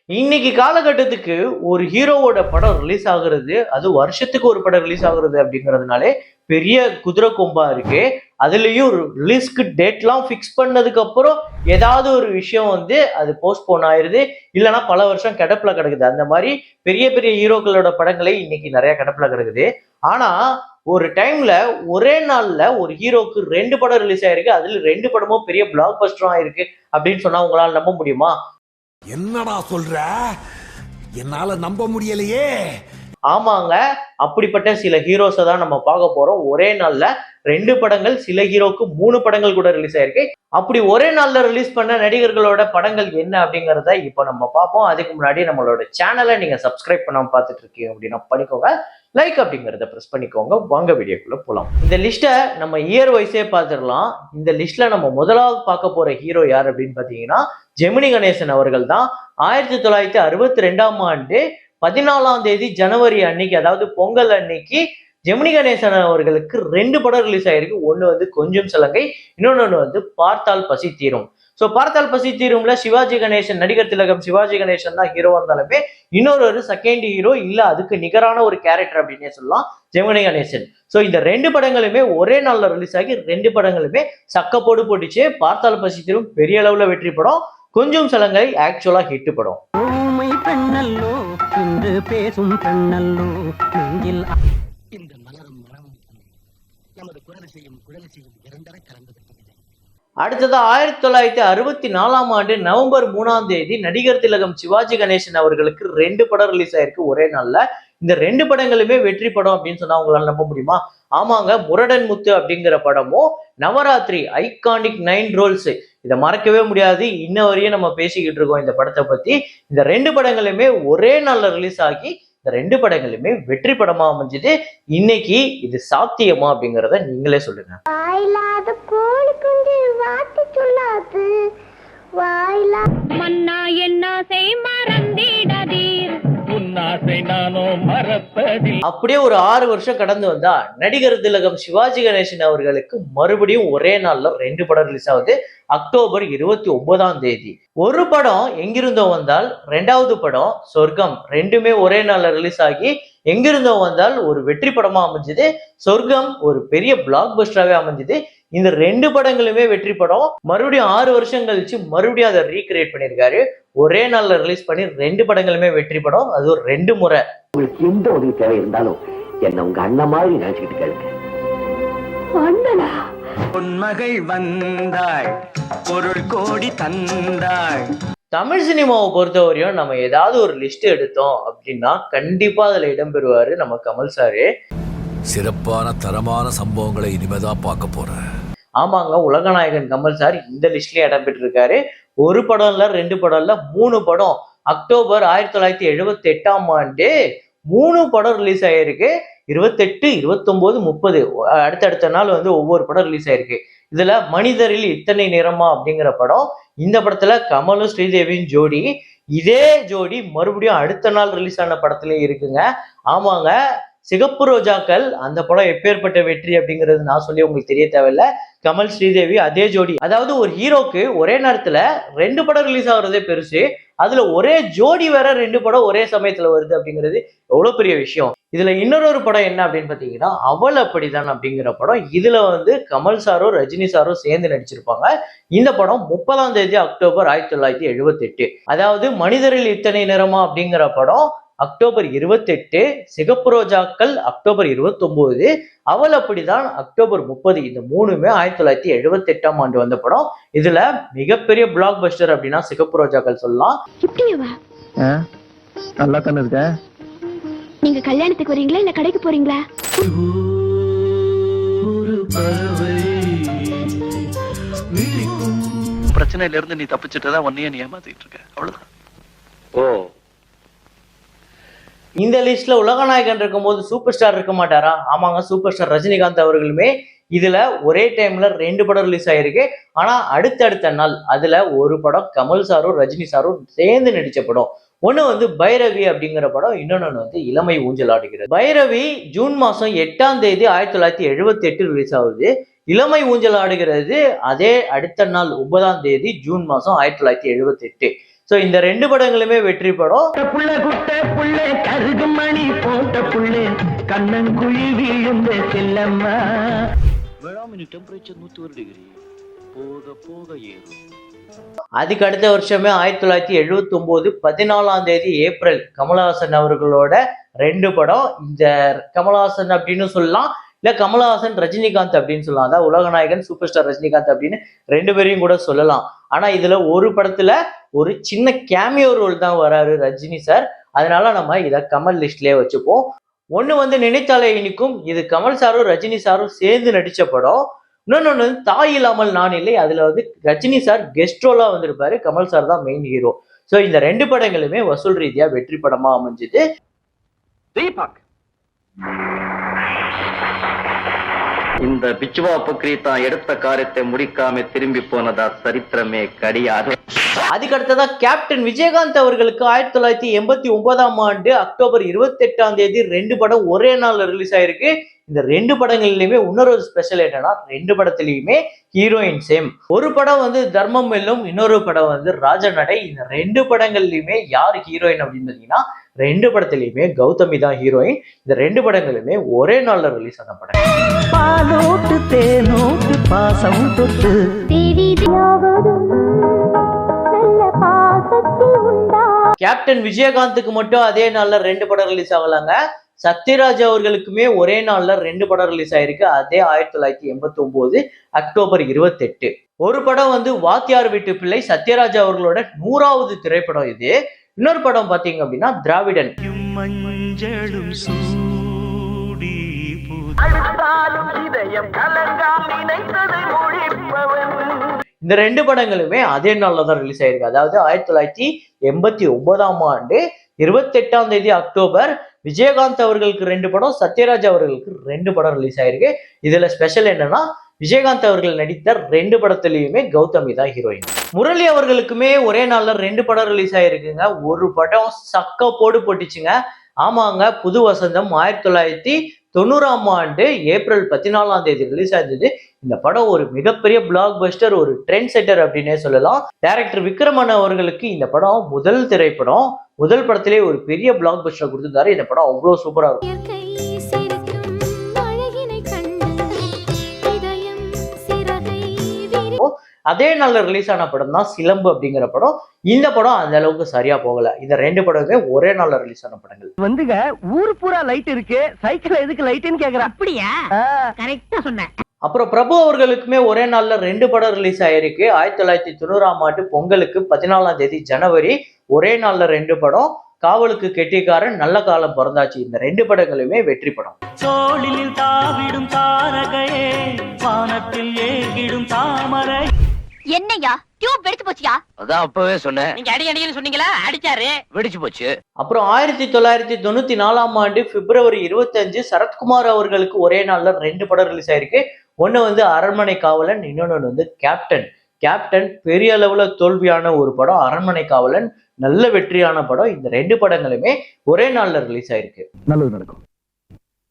இன்னைக்கு காலகட்டத்துக்கு ஒரு ஹீரோவோட படம் ரிலீஸ் ஆகுறது, அது வருஷத்துக்கு ஒரு படம் ரிலீஸ் ஆகுறது அப்படிங்கிறதுனாலே பெரிய குதிரை கொம்பா இருக்கு. அதுலயும் ரிலீஸ்க்கு டேட்லாம் ஃபிக்ஸ் பண்ணதுக்கு அப்புறம் ஏதாவது ஒரு விஷயம் வந்து அது போஸ்ட்போன் ஆயிருது. இல்லைன்னா பல வருஷம் கிடப்புல கிடக்குது. அந்த மாதிரி பெரிய பெரிய ஹீரோக்களோட படங்களே இன்னைக்கு நிறைய கிடப்புல கிடக்குது. ஆனா ஒரு டைம்ல ஒரே நாள்ல ஒரு ஹீரோக்கு 2 படம் ரிலீஸ் ஆயிருக்கு. அதுல 2 படமும் பெரிய பிளாக் பஸ்டரும் ஆயிருக்கு அப்படின்னு சொன்னா உங்களால நம்ப முடியுமா? என்னடா சொல்ற? என்னால நம்ப முடியலையே. ஆமாங்க. அப்படிப்பட்ட சில ஹீரோஸ தான் நம்ம பார்க்க போறோம். ஒரே நாள்ல 2 படங்கள், சில ஹீரோக்கு 3 படங்கள் கூட ரிலீஸ் ஆயிருக்கு. அப்படி ஒரே நாள்ல ரிலீஸ் பண்ண நடிகர்களோட படங்கள் என்ன அப்படிங்கிறத இப்ப நம்ம பார்ப்போம். அதுக்கு முன்னாடி நம்மளோட சேனலை நீங்க சப்ஸ்கிரைப் பண்ணாம பார்த்துட்டு இருக்கீங்க அப்படின்னா பண்ணிக்கோங்க. லைக் அப்படிங்கிறத பிரஸ் பண்ணிக்கோங்க. வாங்க வீடியோக்குள்ள போலாம். இந்த லிஸ்ட்டை நம்ம இயர் வைஸே பார்த்துடலாம். இந்த லிஸ்ட்ல நம்ம முதலாவது பார்க்க போற ஹீரோ யார் அப்படின்னு பார்த்தீங்கன்னா ஜெமினி கணேசன் அவர்கள் தான். 1962ஆம் ஆண்டு 14ஆம் தேதி ஜனவரி அன்னைக்கு, அதாவது பொங்கல் அன்னைக்கு ஜெமினி கணேசன் அவர்களுக்கு 2 படம் ரிலீஸ் ஆயிருக்கு. ஒண்ணு வந்து கொஞ்சம் சலங்கை, இன்னொன்னு வந்து பார்த்தால் பசி தீரும். ஸோ பார்த்தால் பசி தீரும்ல சிவாஜி கணேசன், நடிகர் திலகம் சிவாஜி கணேசன் தான் ஹீரோவா இருந்தாலுமே இன்னொரு செகண்ட் ஹீரோ இல்ல அதுக்கு நிகரான ஒரு கேரக்டர் அப்படின்னே சொல்லலாம் ஜெமினி கணேசன். ஸோ இந்த 2 படங்களுமே ஒரே நாள்ல ரிலீஸ் ஆகி 2 படங்களுமே சக்கப்போடு போட்டுச்சு. பார்த்தால் பசி தீரும் பெரிய அளவுல வெற்றி படம், கொஞ்சம் சலங்கை ஆக்சுவலா ஹிட் படம். பெண்ணல்லோ இன்று பேசும் பெண்ணல்லோ நெஞ்சில் இந்த மலரும் மரமும் நமது குரல் செய்யும் இரண்டரை கலந்து. அடுத்தது 1964ஆம் ஆண்டு நவம்பர் 3ஆம் தேதி நடிகர் திலகம் சிவாஜி கணேசன் அவர்களுக்கு 2 படம் ரிலீஸ் ஆயிருக்கு ஒரே நாள்ல. இந்த 2 படங்களுமே வெற்றி படம் அப்படின்னு சொன்னா உங்களால நம்ப முடியுமா? ஆமாங்க, முரடன் முத்து அப்படிங்கிற படமும் நவராத்திரி ஐகானிக் 9 ரோல்ஸ், இதை மறக்கவே முடியாது. இன்ன வரையும் நம்ம பேசிக்கிட்டு இருக்கோம் இந்த படத்தை பத்தி. இந்த 2 படங்களுமே ஒரே நாள்ல ரிலீஸ் ஆகி இந்த 2 படங்களுமே வெற்றி படமா அமைஞ்சது. இன்னைக்கு இது சாத்தியமா அப்படிங்கிறத நீங்களே சொல்லுங்க. மன்னா என்ன செய் மறந்திடதீர் அப்படியே ஒரு 6 வருஷம் கடந்து வந்தா நடிகர் திலகம் சிவாஜி கணேசன் அவர்களுக்கு மறுபடியும் ஒரே நாள்ல 2 படம் ரிலீஸ் ஆகுது. அக்டோபர் 29ஆம் தேதி ஒரு படம் எங்கிருந்தோ வந்தால், 2வது படம் சொர்க்கம், ரெண்டுமே ஒரே நாள்ல ரிலீஸ் ஆகி எங்கிருந்தோ வந்தால் ஒரு வெற்றி படமா அமைஞ்சது. சொர்க்கம் ஒரு பெரிய பிளாக் பஸ்டராகவே அமைஞ்சது. இந்த 2 படங்களுமே வெற்றி படம். மறுபடியும் 6 வருஷம் கழிச்சு மறுபடியும் அதை ரீக்ரியேட் பண்ணியிருக்காரு. ஒரே நாள்ல ரிலீஸ் பண்ணி 2 படங்களுமே வெற்றி படம். அது ஒரு 2 முறை. உங்களுக்கு எந்த உதவி தேவை இருந்தாலும் என்ன உங்க அண்ணன் மாதிரி நினைச்சுக்கிட்டு கேளுங்க. அண்ணனா? பொன்மகள் வந்தாள், பொருள் கோடி தந்தாள். தமிழ் சினிமாவை பொறுத்தவரையும் நம்ம ஏதாவது ஒரு லிஸ்ட் எடுத்தோம் அப்படின்னா கண்டிப்பா அதுல இடம்பெறுவாரு நம்ம கமல் சாரு. சிறப்பான தரமான சம்பவங்களை இனிமேதான் பார்க்க போறேன். ஆமாங்க, உலகநாயகன் கமல் சார் இந்த லிஸ்ட்லயே இடம்பெற்றிருக்காரு. ஒரு படம் இல்ல, 2 படம் இல்ல, 3 படம். அக்டோபர் 1978ஆம் ஆண்டு 3 படம் ரிலீஸ் ஆயிருக்கு. 28, 29, 30 அடுத்தடுத்த நாள் வந்து ஒவ்வொரு படம் ரிலீஸ் ஆயிருக்கு. இதுல மனிதரில் இத்தனை நிறமா அப்படிங்கிற படம், இந்த படத்துல கமலும் ஸ்ரீதேவியும் ஜோடி. இதே ஜோடி மறுபடியும் அடுத்த நாள் ரிலீஸ் ஆன படத்துலயும் இருக்குங்க. ஆமாங்க, சிகப்பு ரோஜாக்கள், அந்த படம் எப்பேற்பட்ட வெற்றி அப்படிங்கிறது நான் சொல்லி உங்களுக்கு தெரிய தேவையில்ல. கமல் ஸ்ரீதேவி அதே ஜோடி. அதாவது ஒரு ஹீரோக்கு ஒரே நேரத்துல 2 படம் ரிலீஸ் ஆகுறதே பெருசு, அதுல ஒரே ஜோடி வேற 2 படம் ஒரே சமயத்துல வருது அப்படிங்கிறது எவ்வளவு பெரிய விஷயம். இதுல இன்னொரு படம் என்ன அப்படின்னு பாத்தீங்கன்னா அவள் அப்படிதான் அப்படிங்கிற படம். இதுல வந்து கமல் சாரும் ரஜினி சாரும் சேர்ந்து நடிச்சிருப்பாங்க. இந்த படம் 30ஆம் தேதி அக்டோபர் 1978. அதாவது மனிதரில் இத்தனை நிறமா அப்படிங்கிற படம் அக்டோபர் 28, சிகப்பு ரோஜாக்கள் அக்டோபர் 29, அவள் அப்படிதான் அக்டோபர் 30. இந்த 3மே 1978ஆம் ஆண்டு வந்த படம். இதுல மிகப்பெரிய பிளாக் பஸ்டர் அப்படின்னா சிகப்பு ரோஜாக்கள் சொல்லலாம். நல்லா தானே இருக்க? நீங்க கல்யாணத்துக்கு வரீங்களா இல்ல கடைக்கு போறீங்களா? பிரச்சனையில இருந்து நீ தப்பிச்சுட்டதான் உன்னையே நீ ஏமாத்திட்டு இருக்க, அவ்வளவுதான். ஓ, இந்த லிஸ்ட்ல உலகநாயகன் இருக்கும்போது சூப்பர் ஸ்டார் இருக்க மாட்டாரா? ஆமாங்க, சூப்பர் ஸ்டார் ரஜினிகாந்த் அவர்களுமே இதுல ஒரே டைம்ல 2 படம் ரிலீஸ் ஆயிருக்கு. ஆனா அடுத்தடுத்த நாள் அதுல ஒரு படம் கமல் சாரும் ரஜினி சாரும் சேர்ந்து நடிச்ச படம். ஒண்ணு வந்து பைரவி அப்படிங்கிற படம், இன்னொன்னு வந்து இளமை ஊஞ்சல் ஆடுகிறது. பைரவி ஜூன் மாசம் 8ஆம் தேதி 1978 ரிலீஸ் ஆகுது. இளமை ஊஞ்சல் ஆடுகிறது அதே அடுத்த நாள் 9ஆம் தேதி ஜூன் மாசம் 1978. ஸோ இந்த 2 படங்களுமே வெற்றி படம். புள்ள குட்ட புள்ள கருகு மணி போட்ட புள்ள கண்ணங்குழி வீழுந்த செல்லம்மா. வேளாங்கண்ணி டெம்பரேச்சர் 101 டிகிரி போக போக ஏறும். அதுக்கு அடுத்த வருஷமே 1979 14ஆம் தேதி ஏப்ரல் கமலஹாசன் அவர்களோட 2 படம். இந்த கமலஹாசன் அப்படின்னு சொல்லலாம், இல்ல கமலஹாசன் ரஜினிகாந்த் அப்படின்னு சொல்லலாம். அதாவது உலகநாயகன் சூப்பர் ஸ்டார் ரஜினிகாந்த் அப்படின்னு 2 பேரையும் கூட சொல்லலாம். ஆனா இதுல ஒரு படத்துல ஒரு சின்ன கேமியோ ரோல் தான் வராரு ரஜினி சார். அதனால நம்ம இதை கமல் லிஸ்ட்லயே வச்சுப்போம். ஒண்ணு வந்து நினைத்தாலே இனிக்கும், இது கமல் சாரும் ரஜினி சாரும் சேர்ந்து நடிச்ச படம். இன்னொன்னு வந்து தாய் இல்லாமல் நான் இல்லை, அதுல வந்து ரஜினி சார் கெஸ்ட் ரோலா வந்திருப்பாரு, கமல் சார் தான் மெயின் ஹீரோ. ஸோ இந்த 2 படங்களுமே வசூல் ரீதியா வெற்றி படமா அமைஞ்சது. தீபக், இந்த பிச்சுவா புக்ரி தான் எடுத்த காரியத்தை முடிக்காம திரும்பி போனதா சரித்திரமே கிடையாது. அதுக்கு அடுத்ததா கேப்டன் விஜயகாந்த் அவர்களுக்கு 1989ஆம் ஆண்டு அக்டோபர் 28ஆம் தேதி 2 படம் ஒரே நாள்ல ரிலீஸ் ஆயிருக்கு. இந்த 2 படங்கள்லயுமே இன்னொரு ஸ்பெஷல் என்னன்னா 2 படத்துலயுமே ஹீரோயின் சேம். ஒரு படம் வந்து தர்மம் வெல்லும், இன்னொரு படம் வந்து ராஜநடை. இந்த 2 படங்கள்லயுமே யார் ஹீரோயின் அப்படின்னு பாத்தீங்கன்னா 2 படத்துலயுமே கௌதமி தான் ஹீரோயின். இந்த 2 படங்களுமே ஒரே நாள்ல ரிலீஸ் ஆன படம். பாலோட்டு தேனோட்டு பாசம் தொட்டு கேப்டன் விஜயகாந்துக்கு மட்டும் அதே நாள்ல 2 படம் ரிலீஸ் ஆகலாங்க. சத்யராஜ் அவர்களுக்குமே ஒரே நாள்ல 2 படம் ரிலீஸ் ஆயிருக்கு. அதே 1989 அக்டோபர் 28. ஒரு படம் வந்து வாத்தியார் வீட்டு பிள்ளை, சத்யராஜ் அவர்களோட 100வது திரைப்படம் இது. இன்னொரு படம் பாத்தீங்க அப்படின்னா திராவிடன். இந்த 2 படங்களுமே அதே நாள்ல தான் ரிலீஸ் ஆயிருக்கு. அதாவது 1989ஆம் ஆண்டு 28ஆம் தேதி அக்டோபர் விஜயகாந்த் அவர்களுக்கு 2 படம், சத்யராஜ் அவர்களுக்கு 2 படம் ரிலீஸ் ஆயிருக்கு. இதுல ஸ்பெஷல் என்னன்னா விஜயகாந்த் அவர்கள் நடித்த 2 படத்திலையுமே கௌதமி தான் ஹீரோயின். முரளி அவர்களுக்குமே ஒரே நாள்ல 2 படம் ரிலீஸ் ஆயிருக்குங்க. ஒரு படம் சக்க போடு போட்டுச்சுங்க. ஆமாங்க, புது வசந்தம் 1990ஆம் ஆண்டு ஏப்ரல் 14ஆம் தேதி ரிலீஸ் ஆயிருந்தது. இந்த படம் ஒரு மிகப்பெரிய பிளாக் பஸ்டர், ஒரு ட்ரெண்ட் செட்டர் அப்படின்னே சொல்லலாம். டைரக்டர் விக்ரமன் அவர்களுக்கு இந்த படம் முதல் திரைப்படம். முதல் படத்திலே ஒரு பெரிய பிளாக் பஸ்டர் கொடுத்திருந்தாரு. இந்த படம் அவ்வளவு சூப்பரா இருக்கும். அதே நாள்ல ரிலீஸ் ஆன படம் தான் சிலம்பு அப்படிங்கிற படம். இந்த படம் அந்த அளவுக்கு சரியா போகல. இந்த 2 படமே ஒரே நாள்ல ரிலீஸ் ஆன படங்கள். வந்துங்க ஊர் பூரா லைட் இருக்கு, சைக்கிள் எதுக்கு லைட்னு கேக்குறேன். அப்படியா? கரெக்டா சொன்னேன். அப்புறம் பிரபு அவர்களுக்குமே ஒரே நாள்ல 2 படம் ரிலீஸ் ஆயிருக்கு. 1990ஆம் ஆண்டு பொங்கலுக்கு 14ஆம் தேதி ஜனவரி ஒரே நாள்ல 2 படம். காவலுக்கு கெட்டிக்காரன், நல்ல காலம் பிறந்தாச்சு. இந்த 2 படங்களுமே வெற்றி படம். சோழில் தாவிடும் தாரகையே, வானத்தில் ஏகிடும் தாமரை. என்னையா டியூப் வெடிச்சு போச்சியா? அதான் அப்பவே சொன்னேன். நீங்க அடிக்கடின்னு சொன்னீங்களா? அடிச்சாரு, வெடிச்சு போச்சு. அப்புறம் 1994ஆம் ஆண்டு பிப்ரவரி 25 சரத்குமார் அவர்களுக்கு ஒரே நாள்ல 2 படம் ரிலீஸ் ஆயிருக்கு. ஒண்ணு வந்து அரண்மனை காவலன், இன்னொன்னு வந்து கேப்டன். கேப்டன் பெரிய அளவுல தோல்வியான ஒரு படம், அரண்மனை காவலன் நல்ல வெற்றியான படம். இந்த 2 படங்களுமே ஒரே நாள்ல ரிலீஸ் ஆயிருக்கு. நல்லது நடக்கும்.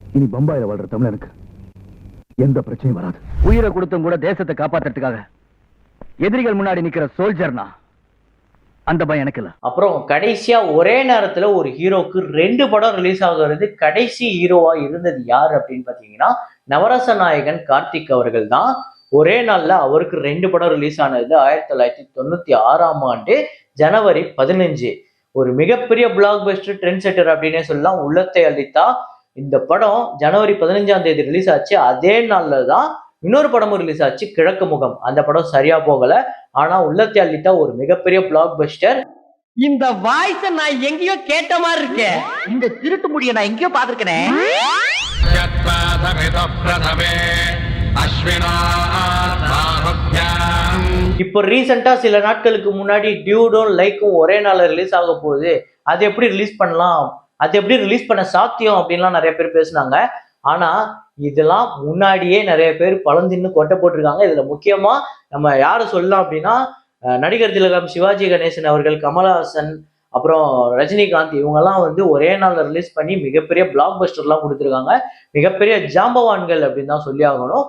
இனி பம்பாயில வாழ்ற தமிழனுக்கு எந்த பிரச்சனையும் வராது. உயிரை கொடுத்தும் கூட தேசத்தை காப்பாத்துறதுக்காக எதிரிகள் முன்னாடி நிக்கிற சோல்ஜர்னா அந்த பயம் எனக்கு இல்ல. அப்புறம் கடைசியா ஒரே நேரத்துல ஒரு ஹீரோக்கு 2 படம் ரிலீஸ் ஆகுறது. கடைசி ஹீரோவா இருந்தது யார் அப்படின்னு பாத்தீங்கன்னா நவரச நாயகன் கார்த்திக் அவர்கள் தான். ஒரே நாள்ல அவருக்கு 2 படம் ரிலீஸ் ஆனது 1996ஆம் ஆண்டு ஜனவரி 15. ஒரு மிகப்பெரிய பிளாக் பஸ்டர், ட்ரெண்ட் செட்டர் அப்படின்னே சொல்லலாம். உள்ளத்தை அளித்தா இந்த படம் ஜனவரி 15ஆம் தேதி ரிலீஸ் ஆச்சு. அதே நாள்ல தான் இன்னொரு படமும் ரிலீஸ் ஆச்சு, கிழக்கு முகம். அந்த படம் சரியா போகல. ஆனா உள்ளத்தை அளித்தா ஒரு மிகப்பெரிய பிளாக் பஸ்டர். இந்த வாய்ஸ நான் எங்கேயோ கேட்ட மாதிரி இருக்கேன். இந்த திருட்டு முடிய நான் எங்கேயோ பாத்துருக்கேன். இப்போ ரீசெண்டா சில நாட்களுக்கு முன்னாடி டியூடும் லைக்கும் ஒரே நாள்ல ரிலீஸ் ஆக போகுது, அது எப்படி ரிலீஸ் பண்ணலாம், அது எப்படி ரிலீஸ் பண்ண சாத்தியம் அப்படின்லாம் நிறைய பேர் பேசினாங்க. ஆனா இதெல்லாம் முன்னாடியே நிறைய பேர் பழந்தின்னு கொட்டை போட்டிருக்காங்க. இதுல முக்கியமா நம்ம யாரை சொல்லலாம் அப்படின்னா நடிகர் திலகம் சிவாஜி கணேசன் அவர்கள், கமலஹாசன், அப்புறம் ரஜினிகாந்த், இவங்கெல்லாம் வந்து ஒரே நாள்ல ரிலீஸ் பண்ணி மிகப்பெரிய பிளாக் பஸ்டர்லாம் கொடுத்துருக்காங்க. மிகப்பெரிய ஜாம்பவான்கள் அப்படின்னு தான் சொல்லி ஆகணும்.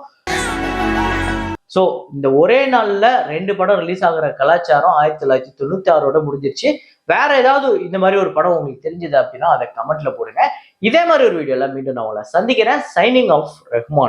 ஸோ இந்த ஒரே நாள்ல 2 படம் ரிலீஸ் ஆகுற கலாச்சாரம் 1996 முடிஞ்சிருச்சு. வேற ஏதாவது இந்த மாதிரி ஒரு படம் உங்களுக்கு தெரிஞ்சது அப்படின்னா அதை கமெண்ட்ல போடுங்க. இதே மாதிரி ஒரு வீடியோல மீண்டும் நான் உங்களை சந்திக்கிறேன். Signing off Rahman.